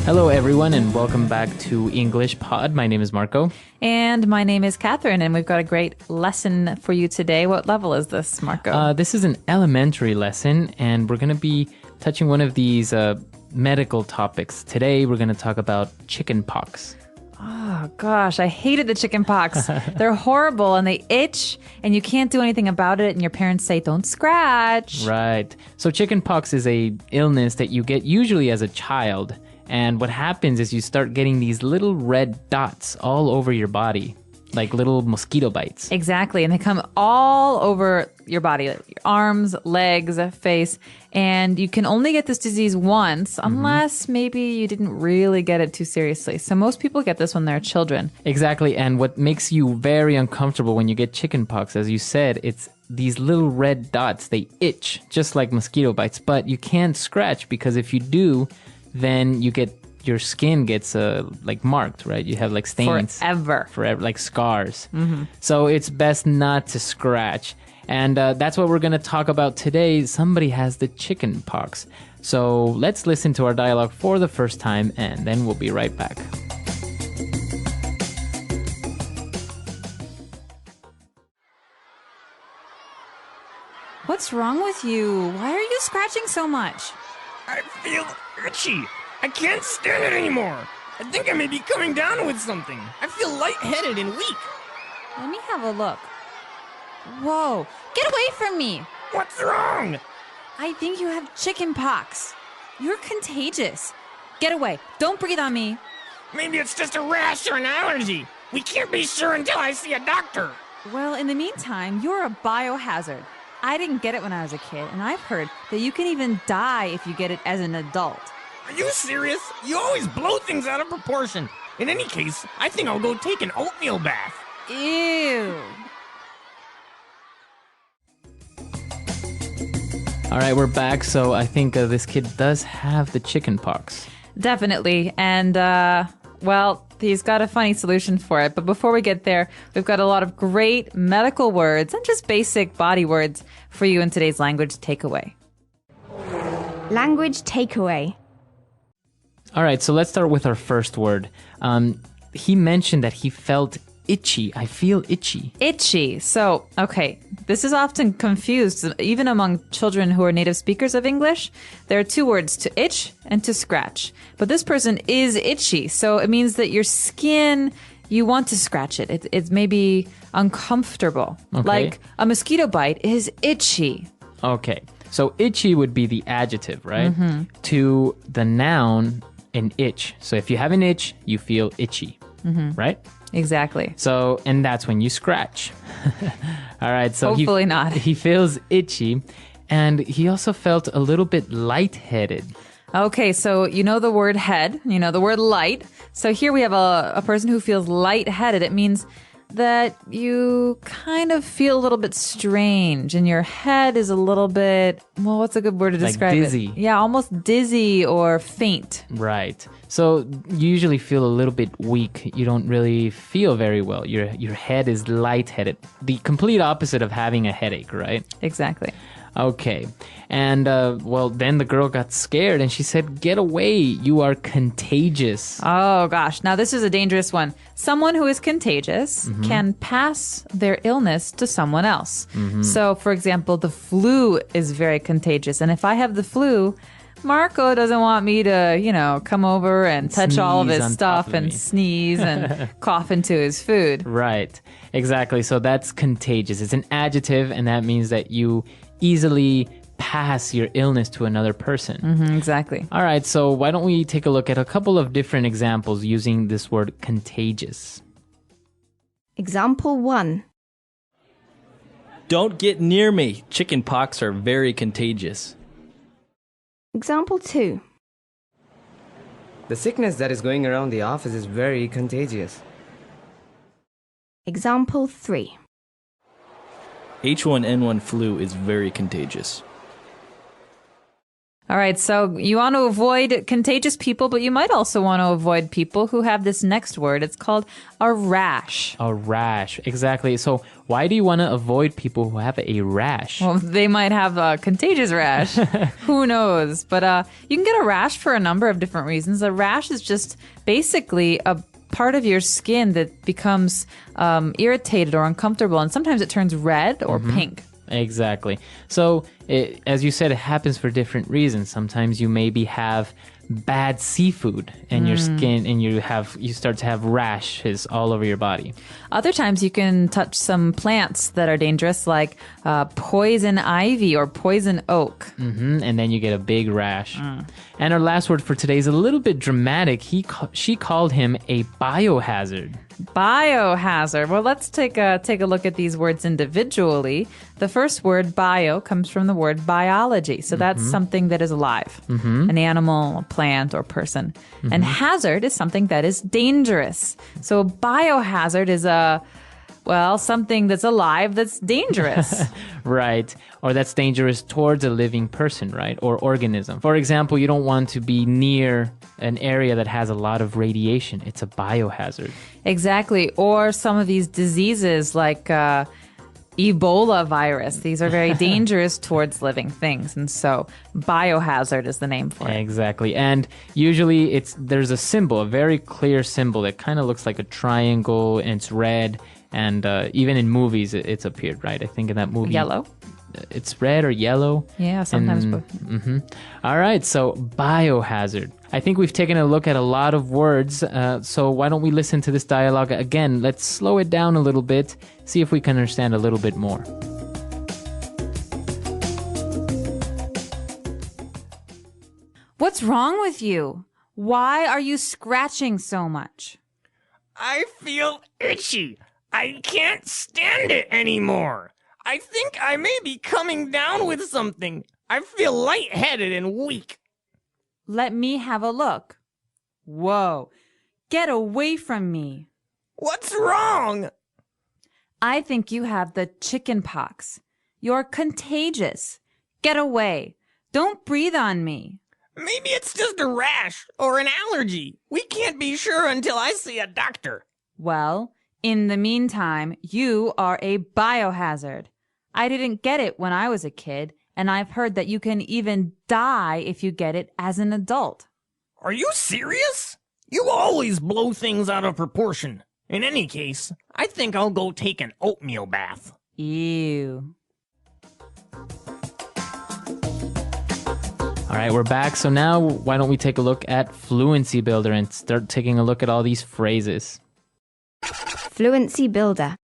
Hello, everyone, and welcome back to English Pod. My name is Marco. And my name is Catherine, and we've got a great lesson for you today. What level is this, Marco? This is an elementary lesson, and we're going to be touching one of these medical topics. Today, we're going to talk about chickenpox. Oh, gosh, I hated the chickenpox. They're horrible, and they itch, and you can't do anything about it, and your parents say, don't scratch. Right. So chickenpox is a illness that you get usually as a child. And what happens is you start getting these little red dots all over your body, like little mosquito bites. Exactly. And they come all over your body, like your arms, legs, face. And you can only get this disease once, unless maybe you didn't really get it too seriously. So most people get this when they're children. Exactly. And what makes you very uncomfortable when you get chickenpox, as you said, it's these little red dots. They itch just like mosquito bites, but you can't scratch because if you do, then your skin gets like marked, right? You have like stains. Forever, like scars. So it's best not to scratch. And that's what we're going to talk about today. Somebody has the chicken pox. So let's listen to our dialogue for the first time, and then we'll be right back. What's wrong with you? Why are you scratching so much? I feel itchy. I can't stand it anymore. I think I may be coming down with something. I feel lightheaded and weak. Let me have a look. Whoa, get away from me. What's wrong? I think you have chickenpox. You're contagious. Get away. Don't breathe on me. Maybe it's just a rash or an allergy. We can't be sure until I see a doctor. Well, in the meantime, you're a biohazard. I didn't get it when I was a kid, and I've heard that you can even die if you get it as an adult. Are you serious? You always blow things out of proportion. In any case, I think I'll go take an oatmeal bath. Ew. All right, we're back. So I think this kid does have the chickenpox. Definitely. And, well, he's got a funny solution for it. But before we get there, we've got a lot of great medical words and just basic body words for you in today's language takeaway. Language takeaway. All right, so let's start with our first word. He mentioned that he felt itchy. I feel itchy. Itchy. So, okay, this is often confused, even among children who are native speakers of English. There are two words, to itch and to scratch. But this person is itchy, so it means that your skin, you want to scratch it. It's maybe uncomfortable. Okay. Like a mosquito bite is itchy. Okay, so itchy would be the adjective, right? To the noun, an itch. So if you have an itch, you feel itchy, right? Exactly. So, and that's when you scratch. All right, so Hopefully not. He feels itchy, and he also felt a little bit lightheaded. Okay, so you know the word head, you know the word light. So here we have a person who feels lightheaded. It means that you kind of feel a little bit strange and your head is a little bit, well, what's a good word to describe dizzy. it? Yeah, almost dizzy or faint. Right. So you usually feel a little bit weak. You don't really feel very well. Your head is lightheaded. The complete opposite of having a headache, right? Exactly. Okay. And, well, then the girl got scared and she said, get away. You are contagious. Oh, gosh. Now, this is a dangerous one. Someone who is contagious can pass their illness to someone else. So, for example, the flu is very contagious. And if I have the flu, Marco doesn't want me to, come over and touch all of Sneeze his on stuff top of and me. sneeze and cough into his food. Right. Exactly. So that's contagious. It's an adjective, and that means that you easily pass your illness to another person. Exactly. All right, so why don't we take a look at a couple of different examples using this word contagious. Example 1. Don't get near me. Chickenpox are very contagious. Example 2. The sickness that is going around the office is very contagious. Example 3. H1N1 flu is very contagious. All right, so you want to avoid contagious people, but you might also want to avoid people who have this next word. It's called a rash. A rash, exactly. So why do you want to avoid people who have a rash? Well, they might have a contagious rash. Who knows? But you can get a rash for a number of different reasons. A rash is just basically a part of your skin that becomes irritated or uncomfortable, and sometimes it turns red or pink. Exactly. So, as you said, it happens for different reasons. Sometimes you maybe have bad seafood in your skin, and you start to have rashes all over your body. Other times you can touch some plants that are dangerous, like poison ivy or poison oak. And then you get a big rash. And our last word for today is a little bit dramatic. She called him a biohazard. Biohazard. Well, let's take a look at these words individually. The first word, bio, comes from the word biology. So that's something that is alive, an animal, a plant, or person. And hazard is something that is dangerous. So a biohazard is something that's alive that's dangerous. Right. Or that's dangerous towards a living person, right? Or organism. For example, you don't want to be near an area that has a lot of radiation. It's a biohazard. Exactly. Or some of these diseases like Ebola virus. These are very dangerous towards living things. And so biohazard is the name for it. Exactly. And usually there's a symbol, a very clear symbol that kind of looks like a triangle, and it's red. And even in movies, it's appeared, right? I think in that movie. Yellow. It's red or yellow. Yeah, sometimes both. All right, so biohazard. I think we've taken a look at a lot of words, so why don't we listen to this dialogue again? Let's slow it down a little bit, see if we can understand a little bit more. What's wrong with you? Why are you scratching so much? I feel itchy. I can't stand it anymore. I think I may be coming down with something. I feel lightheaded and weak. Let me have a look. Whoa, get away from me. What's wrong? I think you have the chickenpox. You're contagious. Get away. Don't breathe on me. Maybe it's just a rash or an allergy. We can't be sure until I see a doctor. Well, in the meantime, you are a biohazard. I didn't get it when I was a kid, and I've heard that you can even die if you get it as an adult. Are you serious? You always blow things out of proportion. In any case, I think I'll go take an oatmeal bath. Ew. All right, we're back. So now why don't we take a look at Fluency Builder and start taking a look at all these phrases. Fluency Builder.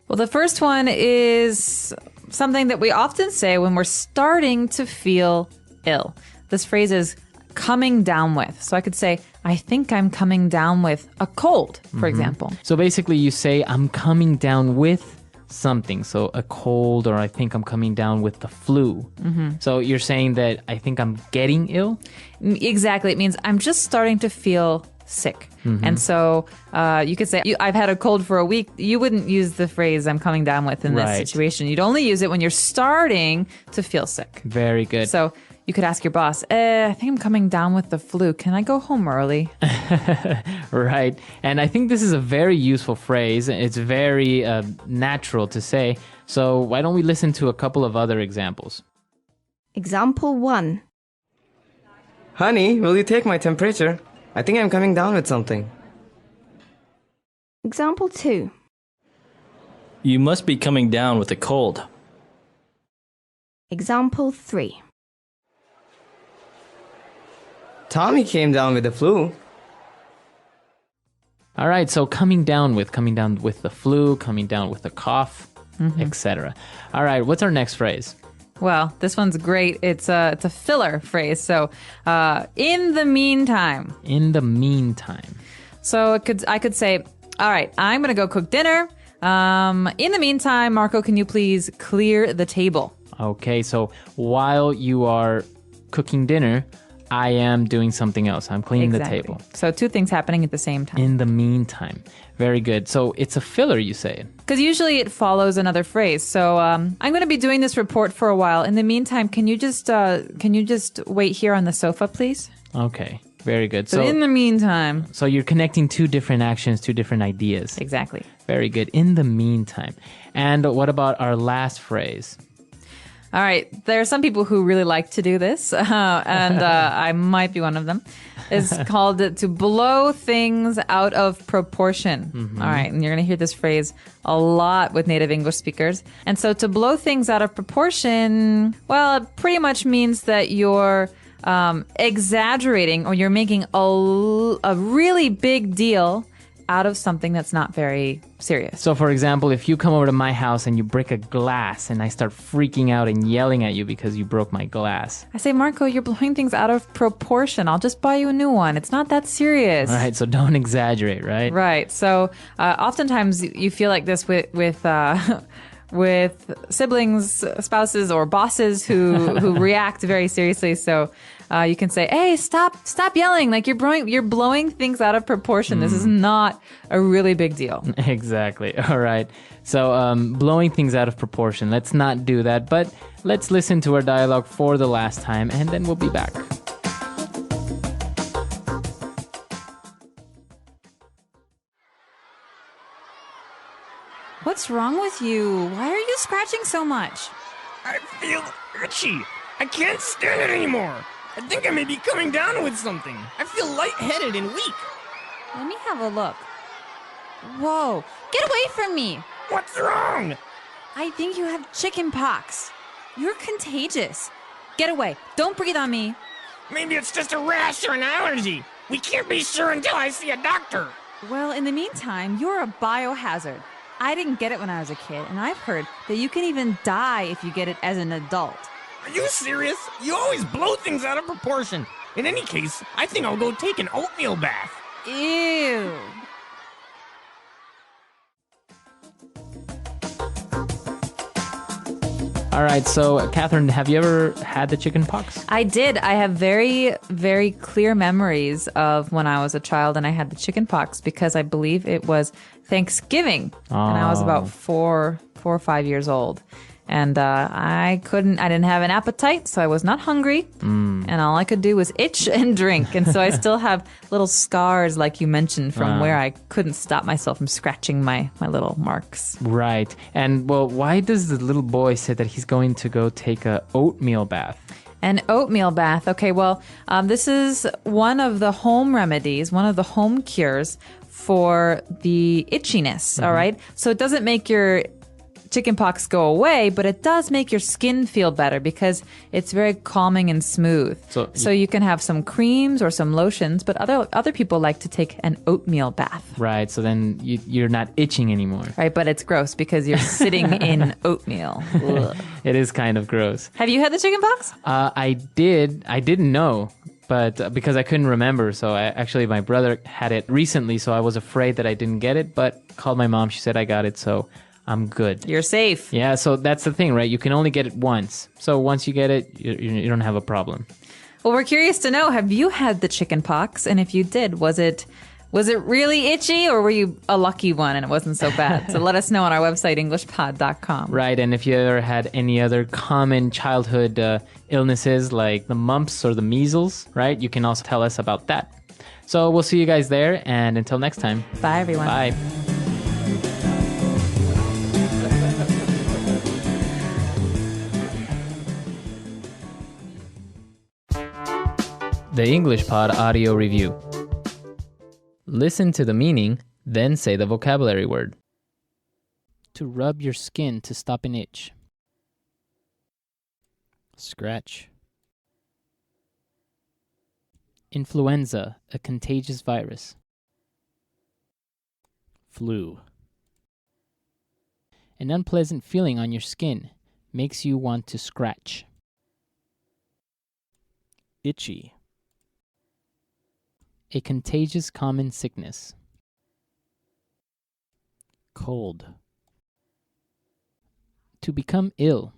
Well, the first one is something that we often say when we're starting to feel ill. This phrase is coming down with. So I could say, I think I'm coming down with a cold, for example. So basically you say, I'm coming down with something. So a cold, or I think I'm coming down with the flu. So you're saying that I think I'm getting ill? Exactly. It means I'm just starting to feel sick. And so you could say, I've had a cold for a week. You wouldn't use the phrase I'm coming down with in this situation. You'd only use it when you're starting to feel sick. Very good. So you could ask your boss, I think I'm coming down with the flu. Can I go home early? Right. And I think this is a very useful phrase. It's very natural to say. So why don't we listen to a couple of other examples? Example 1. Honey, will you take my temperature? I think I'm coming down with something. Example 2. You must be coming down with a cold. Example 3. Tommy came down with the flu. All right, so coming down with the flu, coming down with the cough, etc. All right, what's our next phrase? Well, this one's great. It's a filler phrase. So, in the meantime. In the meantime. So I could say, all right, I'm going to go cook dinner. In the meantime, Marco, can you please clear the table? Okay, so while you are cooking dinner, I am doing something else. I'm cleaning the table. So two things happening at the same time. In the meantime. Very good. So it's a filler, you say? Because usually it follows another phrase. So I'm going to be doing this report for a while. In the meantime, can you just wait here on the sofa, please? Okay. Very good. So in the meantime. So you're connecting two different actions, two different ideas. Exactly. Very good. In the meantime. And what about our last phrase? All right. There are some people who really like to do this, and I might be one of them. It's called to blow things out of proportion. Mm-hmm. All right. And you're going to hear this phrase a lot with native English speakers. And so to blow things out of proportion, well, it pretty much means that you're exaggerating or you're making a really big deal out of something that's not very serious. So, for example, if you come over to my house and you break a glass and I start freaking out and yelling at you because you broke my glass. I say, Marco, you're blowing things out of proportion. I'll just buy you a new one. It's not that serious. All right, so don't exaggerate, right? Right. So, oftentimes you feel like this with siblings, spouses, or bosses who react very seriously. So you can say, "Hey, stop yelling! Like you're blowing things out of proportion. This is not a really big deal." Exactly. All right. So blowing things out of proportion. Let's not do that. But let's listen to our dialogue for the last time, and then we'll be back. What's wrong with you? Why are you scratching so much? I feel itchy. I can't stand it anymore. I think I may be coming down with something. I feel lightheaded and weak. Let me have a look. Whoa, get away from me. What's wrong? I think you have chickenpox. You're contagious. Get away. Don't breathe on me. Maybe it's just a rash or an allergy. We can't be sure until I see a doctor. Well, in the meantime, you're a biohazard. I didn't get it when I was a kid, and I've heard that you can even die if you get it as an adult. Are you serious? You always blow things out of proportion. In any case, I think I'll go take an oatmeal bath. Ew. All right, so Catherine, have you ever had the chicken pox? I did. I have very, very clear memories of when I was a child and I had the chicken pox because I believe it was Thanksgiving. And I was about 4 or 5 years old. And I didn't have an appetite, so I was not hungry. And all I could do was itch and drink. And so I still have little scars, like you mentioned, from where I couldn't stop myself from scratching my little marks. Right. And, well, why does the little boy say that he's going to go take a oatmeal bath? An oatmeal bath. Okay, well, this is one of the home remedies, one of the home cures for the itchiness, all right? So it doesn't make your chickenpox go away, but it does make your skin feel better because it's very calming and smooth. So you can have some creams or some lotions, but other people like to take an oatmeal bath. Right, so then you're not itching anymore. Right, but it's gross because you're sitting in oatmeal. Ugh. It is kind of gross. Have you had the chickenpox? I didn't know. But because I couldn't remember, so my brother had it recently, so I was afraid that I didn't get it, but called my mom, she said I got it, so I'm good. You're safe. Yeah, so that's the thing, right? You can only get it once. So once you get it, you don't have a problem. Well, we're curious to know, have you had the chickenpox? And if you did, was it really itchy or were you a lucky one and it wasn't so bad? So let us know on our website, englishpod.com. Right, and if you ever had any other common childhood illnesses like the mumps or the measles, right? You can also tell us about that. So we'll see you guys there, and until next time. Bye, everyone. Bye. The English Pod Audio Review. Listen to the meaning, then say the vocabulary word. To rub your skin to stop an itch. Scratch. Influenza, a contagious virus. Flu. An unpleasant feeling on your skin makes you want to scratch. Itchy. A contagious common sickness. Cold. To become ill.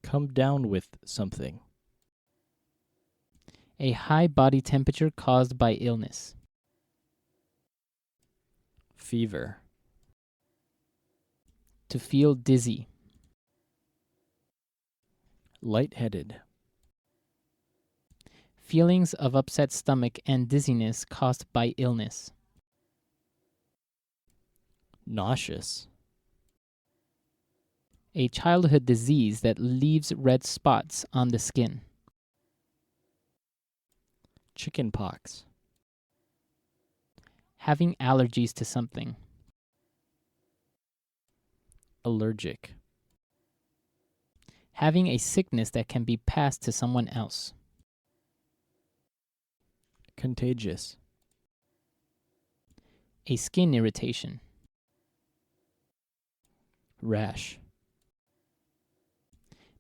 Come down with something. A high body temperature caused by illness. Fever. To feel dizzy. Lightheaded. Feelings of upset stomach and dizziness caused by illness. Nauseous. A childhood disease that leaves red spots on the skin. Chickenpox. Having allergies to something. Allergic. Having a sickness that can be passed to someone else. Contagious. A skin irritation. Rash.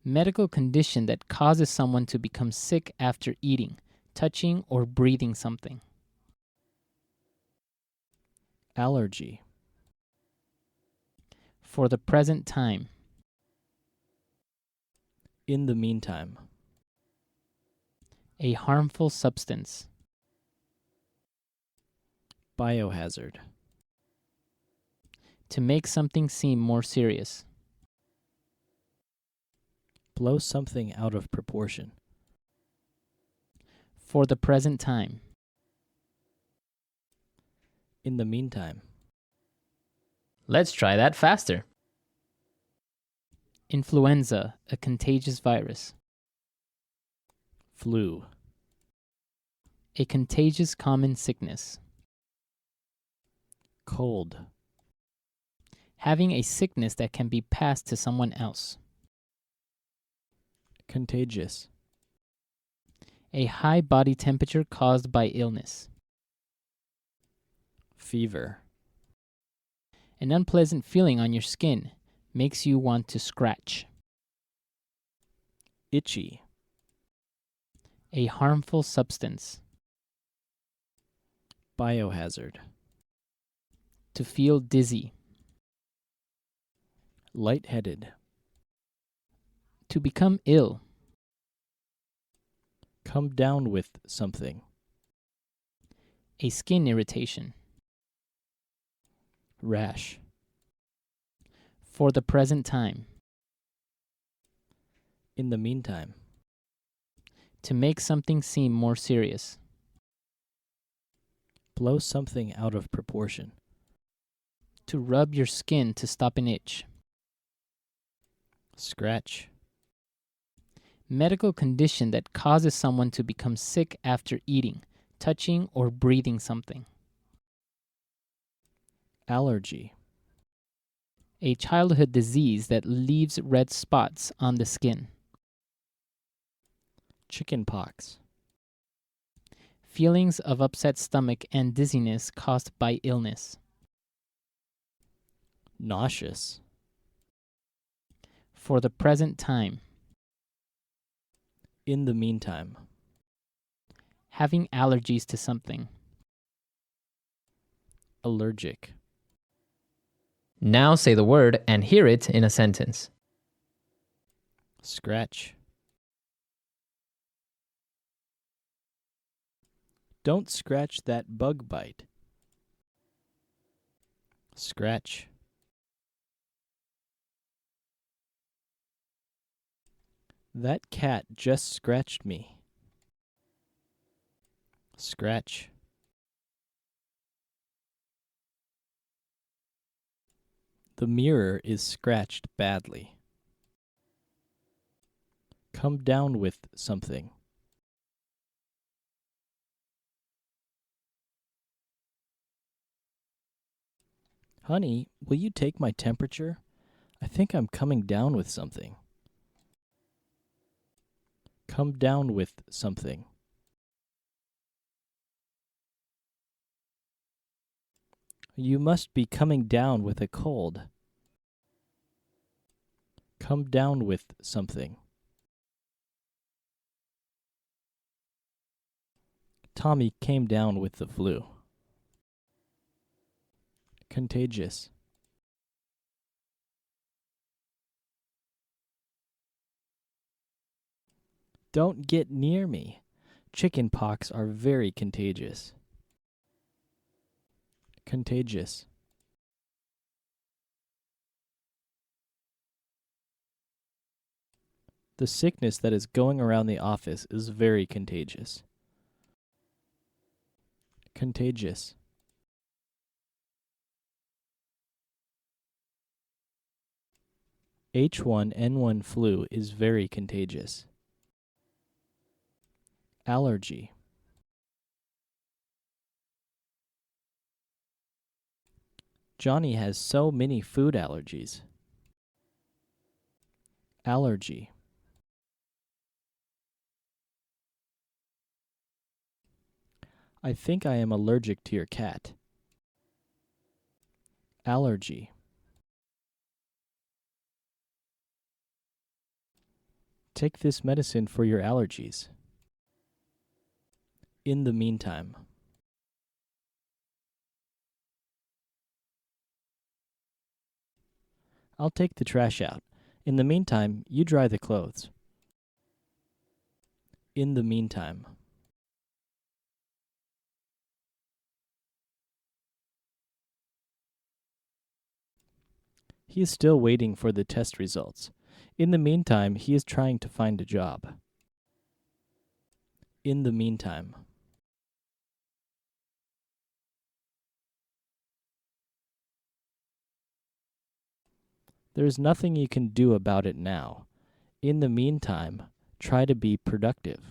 Medical condition that causes someone to become sick after eating, touching, or breathing something. Allergy. For the present time. In the meantime. A harmful substance. Biohazard. To make something seem more serious. Blow something out of proportion. For the present time. In the meantime. Let's try that faster. Influenza, a contagious virus. Flu. A contagious common sickness. Cold. Having a sickness that can be passed to someone else. Contagious. A high body temperature caused by illness. Fever. An unpleasant feeling on your skin makes you want to scratch. Itchy. A harmful substance. Biohazard. To feel dizzy. Lightheaded. To become ill. Come down with something. A skin irritation. Rash. For the present time. In the meantime. To make something seem more serious. Blow something out of proportion. To rub your skin to stop an itch. Scratch. Medical condition that causes someone to become sick after eating, touching, or breathing something. Allergy. A childhood disease that leaves red spots on the skin. Chickenpox. Feelings of upset stomach and dizziness caused by illness. Nauseous. For the present time. In the meantime. Having allergies to something. Allergic. Now say the word and hear it in a sentence. Scratch. Don't scratch that bug bite. Scratch. That cat just scratched me. Scratch. The mirror is scratched badly. Come down with something. Honey, will you take my temperature? I think I'm coming down with something. Come down with something. You must be coming down with a cold. Come down with something. Tommy came down with the flu. Contagious. Don't get near me. Chickenpox are very contagious. Contagious. The sickness that is going around the office is very contagious. Contagious. H1N1 flu is very contagious. Allergy. Johnny has so many food allergies. Allergy. I think I am allergic to your cat. Allergy. Take this medicine for your allergies. In the meantime. I'll take the trash out. In the meantime, you dry the clothes. In the meantime. He is still waiting for the test results. In the meantime, he is trying to find a job. In the meantime. There is nothing you can do about it now. In the meantime, try to be productive.